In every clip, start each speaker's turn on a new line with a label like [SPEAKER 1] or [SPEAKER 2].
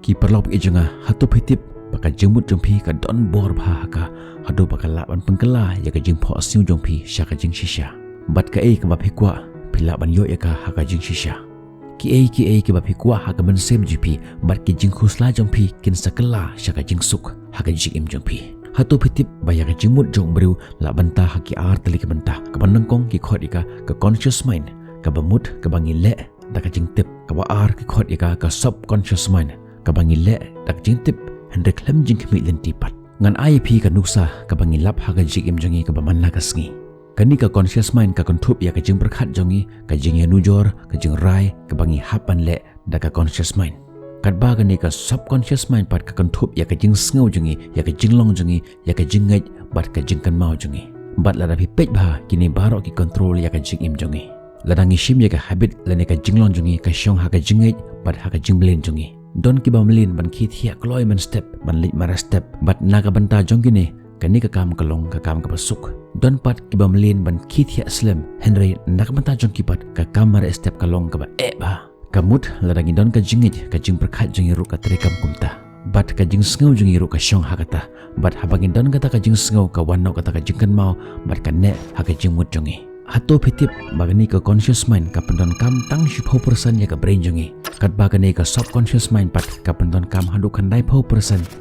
[SPEAKER 1] ki perlop ejanga hatu pitip baka jemut jongpi ka don bor bha ka hadu baka laban pengkela ya ka jing pho siu jongpi sya ka jing shisha bat ka ka ba phikwa pilaban yo ya ka ha ka jing shisha ki ka ba phikwa ha ka man sem gp bat ki jing khusla jongpi kin sakela sya ka jing suk ha ka jing im jongpi hatu pitip baya ka jingmut jong beriu la banta ha ki ar tali ka banta ka banangkong ki khot ika ka conscious mind ka bamut ka bangi le da ka jing tip ka ba ar ki khot ika ka subconscious mind ka bangi le da ka jing tip hande klem jing khmi len tipat ngan ip ka nuksa ka bangi lap ha ka jing im jongi ka baman la ka sngi kani ka conscious mind ka konthup ya ka jing berkhat jongi ka jing ya nujor ka jing rai ka bangi hapan le da ka conscious mind kat ba gani ka subconscious mind pat ka konthup ya ka jing sngo jongi ya ka jing long jongi ya ka jing ngai bat ka jing kan mau jongi bat la da phi pej bha kini baro ki control ya ka jing im jongi ladangi shim ya ka habit la ne ka jing long jongi ka shong ha ka jing ngai bat ha ka jing blen jongi don ki ba mlin ban ki thia kloi man step ban lit mara step bat na ka banta jongi ne kani ka kam ka long ka kam ka pasuk don pat ki ba mlin ban ki thia slim henry nak banta jongi pat ka kam mara step ka long ka ba ba kamut ladangi don ka jingit ka jing berkhat jingi ru ka trekam kumta bat ka jing sngo jingi ru ka shong hakata bat habangin don kata ka jing sngo ka wanno kata ka jingkan mau bat ka ne ha ka jing mut jongi hato pitip bagani ka conscious mind ka pendon kam tang 10% ya ka brain jongi kat bagani ka subconscious mind pat ka pendon kam 110%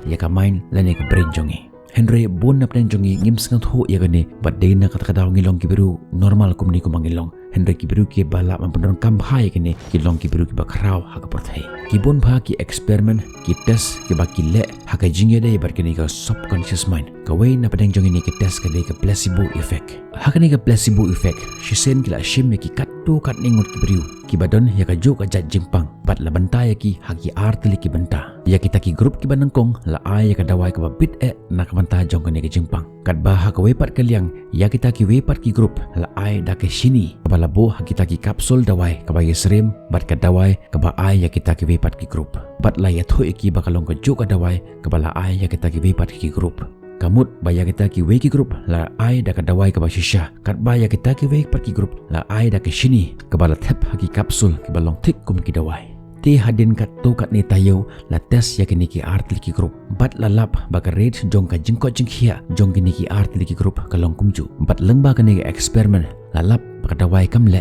[SPEAKER 1] ya ka mind lane ka brain jongi Henry bon na plan jongi ngim sngo tho ya gani bat de na kata ka ngilong ki biru normal kumni ko mangilong Henry ki biru ki bala mampendon kam bhai kini ki long ki biru ki bakrau ha ka porthai ki bon bha ki experiment ki test ki ba ki le ha ka jingye de bar kini ka subconscious mind ka wei na padang jongi ni ki test ka de ka placebo effect ha kani ka placebo effect shisen ki la shim ki kattu kat ningut ki biru ki badon ya ka juk ajat jimpang bat la banta ya ki ha ki artli ki banta ya kita ki grup ki banangkong la ai ya ka dawai ka ba bit na ka banta jong ka ni ki jimpang kat ba ha ka wepat ka liang ya kita ki wepat ki grup la ai da ke sini ka labo ha kita ki kapsul dawai ka bagi serim bat ka dawai ka ba ai ya kita ki wepat ki grup bat la ya thoi ki bakalong ka juk ka dawai ka bala ai ya kita ki wepat ki grup kamut baya kita ki we ki grup la ai da ka dawai ka ba shisha kat ba ya kita ki we pat ki grup la ai da ke sini ka bala thep ha ki kapsul ki balong thik kum ki dawai ti hadin kat tu kat ni tayo la tes ya kini ki artli ki grup bat la lap baka red jong ka jingko jingkhia jong kini ki artli ki grup ka long kumju bat lengba kini experiment la lap baka dawai kam la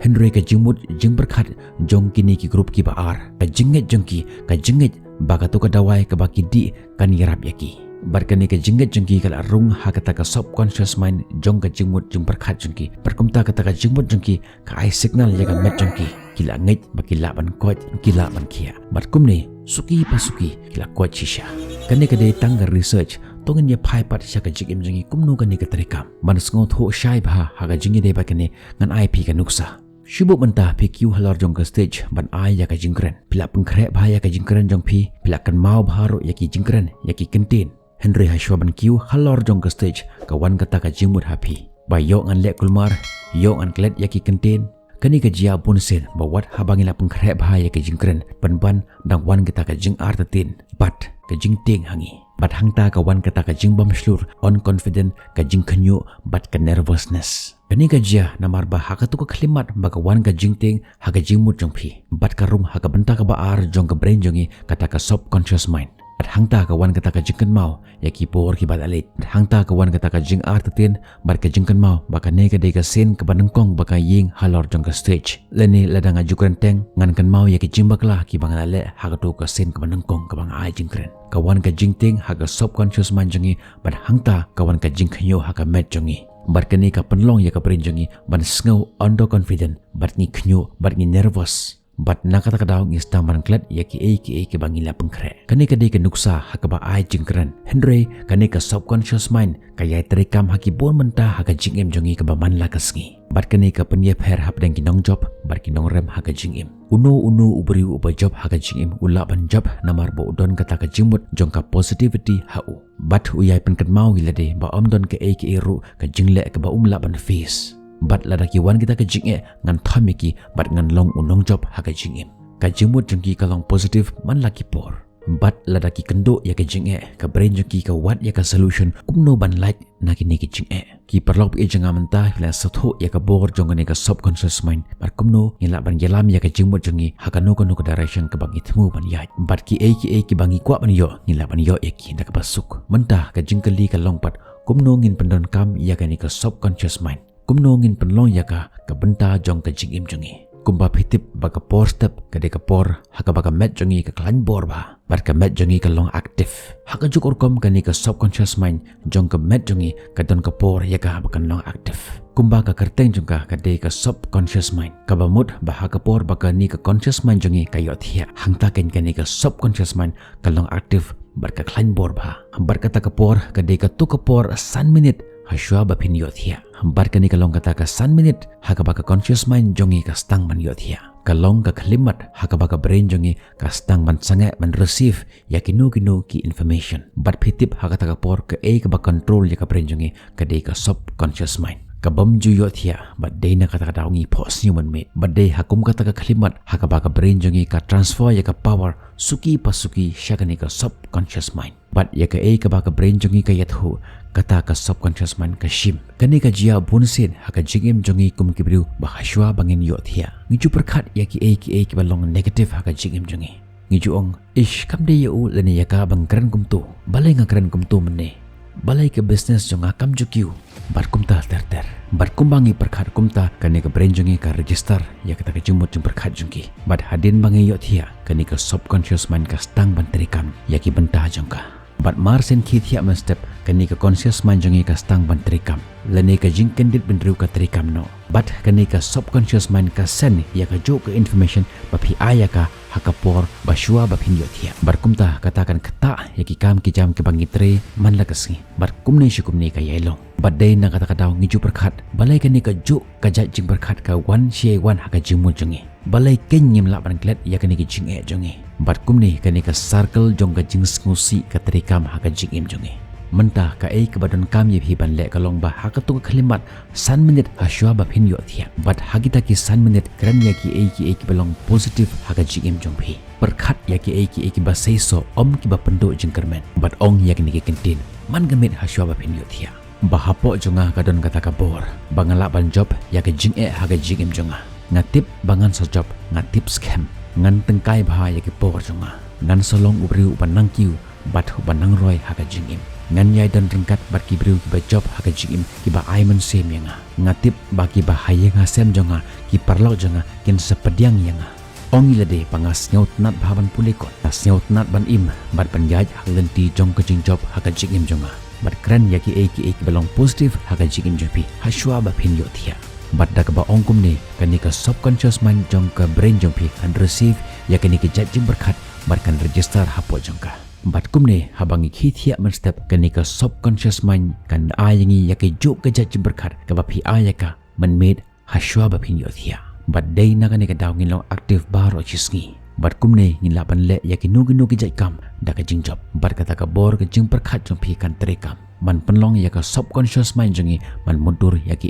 [SPEAKER 1] Henry ka jingmut jing berkhat jong kini ki grup ki ba ar ka jinget jongki ka jinget baka tu ka dawai ka baki di kan yarap yaki barkani ka jinget jongki kala rung ha kata ka subconscious mind jong ka jingmut jing berkhat jongki perkumta kata ka jingmut jongki ka ai signal ya ka met jongki kila ngait bakila ban kot kila ban kia barkum ni suki pasuki kila kot shisha kani ka de tang research tongen ya phai pat sha ka jigim jingi kumnu kani ka tarikam man sngo tho shai bha ha ka jingi de bakani ngan ip ka nuksa Shubuk mentah PQ halar jong ke stage ban ai ya ka jingkren pila pengkrek bha ya ka jingkren jong pi pila kan mau bharu ya ki jingkren ya ki kentin Henry Hashwa ban Q halar jong ke stage kawan kata ka jingmut happy ba yo ngan lek kulmar yo ngan klet ya ki kentin kani ka jia pun sen bawat habangila pengkrek bha ya ka jingkren ban dang wan kita ka jing artatin bat ka jing ting hangi bat hangta ka wan kata ka jing bam shlur on confident ka jing khanyu bat ka nervousness kani ka jia namar ba ha ka tu ka khlimat ba ka wan ka jing ting ha ka jing mut jong phi bat ka rum ha ka banta ka ba ar jong ka brain jongi kata ka subconscious mind bat hangta ka wan kata ka jingkan mau ya ki por ki bat alit hangta ka wan kata ka jing artatin bat ka jingkan mau ba ka ne ka de ka sen ka banangkong ba ka ying halor jong ka stage leni ladang ajukan teng ngan kan mau ya ki jing bakla ki bang ale ha ka tu ka sen ka banangkong ka bang ai jingkren kawan ka jingting ha ka subconscious mind jongi bat hangta kawan ka jing khanyo ha ka met jongi bat kani ka penlong ya ka brain jongi ban sngo under confident bat ni khnyo bat ni nervous bat nakata ka daw ngis tamban klat ya ki ki bangila pengkre kani ka de ka nuksa ha ka ba ai jingkran Henry kani ka subconscious mind ka yai terekam ha ki bon menta ha ka jingim jongi ka ba man la ka sngi bat kani ka penya pher hap deng ki nong job bat ki nong rem ha ka jingim unu ubri uba job ha ka jingim ula ban job namar bo don kata ka jingmut jong ka positivity ha u bat uyai penkat mau gilade ba om don ka ki ru ka jingle ka ba umla ban face bat lada ki wan kita ka jinge ngan thamiki bat ngan long unong job ha ka jingim ka jingmut jongki ka long positive man laki por bat ladaki kendo ya ke jing ka brain jong ki ka wat ya ka solution kumno ban like na ki ne ki jing ki perlok pi janga menta fila satho ya ka bor jong ne ka subconscious mind bar kumno ngila ban gelam ya ka jingmot jongi hakano kono ka direction ka bangi thmu ban ya bat ki ki bangi kwa ban yo ngila ban yo ya ki na ka basuk menta ka jingkali ka longpat kumno ngin pendon kam ya ka ni ka subconscious mind kumno ngin penlong ya ka benta jong ka jingim jongi kumba pitip baka por step ka de ka por haka baka met jongi ka klan bor ba bar ka met jongi ka long active haka juk orkom ka ni ka subconscious mind jong ka met jongi ka don ka por ya ka baka long active kumba ka kerteng jong ka de ka subconscious mind ka bamut ba haka por baka ni ka conscious mind jongi ka yot hia hangta ken ka ni ka subconscious mind ka long active bar ka klan bor ba bar ka ta ka por ka de ka tu ka por san minute Hashwa ba pin yot hia hambar ka ni kalong kata ka san minute haka baka conscious mind jongi ka stang ban yot hia kalong ka khalimat haka baka brain jongi ka stang ban sange ban receive ya kinu ki information bat phitip haka ta ka por ka ka ba control ya ka brain jongi ka de ka subconscious mind ka bam ju yot hia bat de na kata ka dawngi pos human made bat de hakum kata ka khalimat haka baka brain jongi ka transfer ya ka power suki pasuki syakani ka subconscious mind bat ya ka baka brain jongi ka yathu kata ka subconscious mind ka shim kani ka jia bunsin haka jingim jongi kum kibriu bahashwa bangin yot hia ngiju perkhat ya ki balong negative haka jingim jongi ngiju ong ish kam de yu leni ya ka bangkran kum tu balai ngakran kum tu mene balai ke business jonga kam jukiu bar kum ta ter bar kumbangi perkhat kum ta kani ka brain jongi ka register ya kata ka jumut jum perkhat jongi bat hadin bangi yot hia kani ka subconscious mind ka stang ban terikam ya ki bentah jongka bat marsen ki thia man step kani ka conscious mind jongi ka stang ban terikam lene ka jing kendit bendru ka terikam no bat kani ka subconscious mind ka sen ya ka jo ka information ba phi aya ka hakapor bashua ba phin yothia bar kumta katakan kata ya ki kam ki jam ke bangi tre man la kasi bar kumne shikumne ka yailong bat dei na kata kata ngiju perkhat balai kani ka jo ka ja jing perkhat ka wan she wan haka jingmu jongi balai kenyim la ban klet ya kani ki jing jongi bat kumne kani ka circle jong ka jing ngusi ka terikam haka jing jongi mentah ka ke badan kami bhi ban le kalong ba haka tu khalimat san minute hashwa ba phin yothia bat hagita ki san minute kran ya ki belong positive haka jing jong bhi perkhat ya ki ba seiso om ki ba pendo jingkermen bat ong ya ki kentin man gamit hashwa ba phin yothia bahapo jonga kadon kata ka bor bangala ban job ya ke jing haka jing jonga ngatip bangan so job ngatip scam ngan tengkai bha ya ki bor jonga ngan solong ubriu banang kiu bat hu banang roy haka jing ngan yai dan ringkat bat ki briu ki ba job haka jing ki ba aiman sem yanga ngatip baki ba hayenga sem jonga ki parlok jonga kin sepediang yanga ongi lade pangas nyaut nat bhaban pulikot tas nyaut nat ban im bat panjaj hak lenti jong ka jing job haka jing jonga bat kran ya ki belong positive haka jing jopi hashwa ba phin yothia bat dak ba ongkum ne kani ka subconscious mind jong ka brain jong pi kan receive ya kani ki jajing berkat bat kan register hapo jongka bat kumne habangi khithia man step kani ka subconscious mind kan ayangi ya ke jo ka jajing berkat ka ba phi ayaka man made hashwa ba phin yothia bat dei na kani ka dawngin long active baro chisngi bat kumne ngin laban le ya ki nugi jai kam da ka jing job bat kata ka bor ka jing berkat jong pi kan terekam man penlong ya ka subconscious mind jongi man mundur ya ki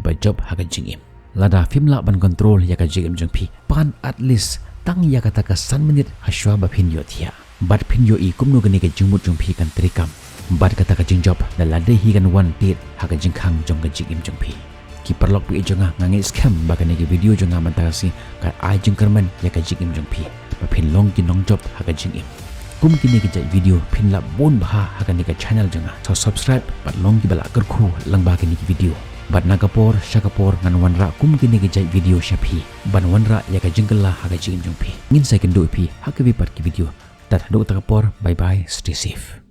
[SPEAKER 1] ba job haka jingim lada film la ban control ya ka jingim jong pi pan at least tang ya kata ka san minute hashwa ba phin yothia bat phin yo kumno gani ka jingmut jong pi kan terekam bat kata ka jing job da lade hi kan one tit haka jing khang jong ka jingim jong pi ki perlok pi jonga ngangi scam ba kan ki video jonga mantasi ka ai jing kerman ya ka jingim jong pi ba phin long ki nong job haka jingim kum kini ki jai video phin la bon bha hakan ni ka channel janga so subscribe bat long ki bala kerkhu lang ba kini ki video bat nagapor shakapor ngan wanra kum kini ki jai video shapi ban wanra ya ka jingla haka jing jong pi ngin second do pi hakabi pat ki video tat hadu takapor bye bye stay safe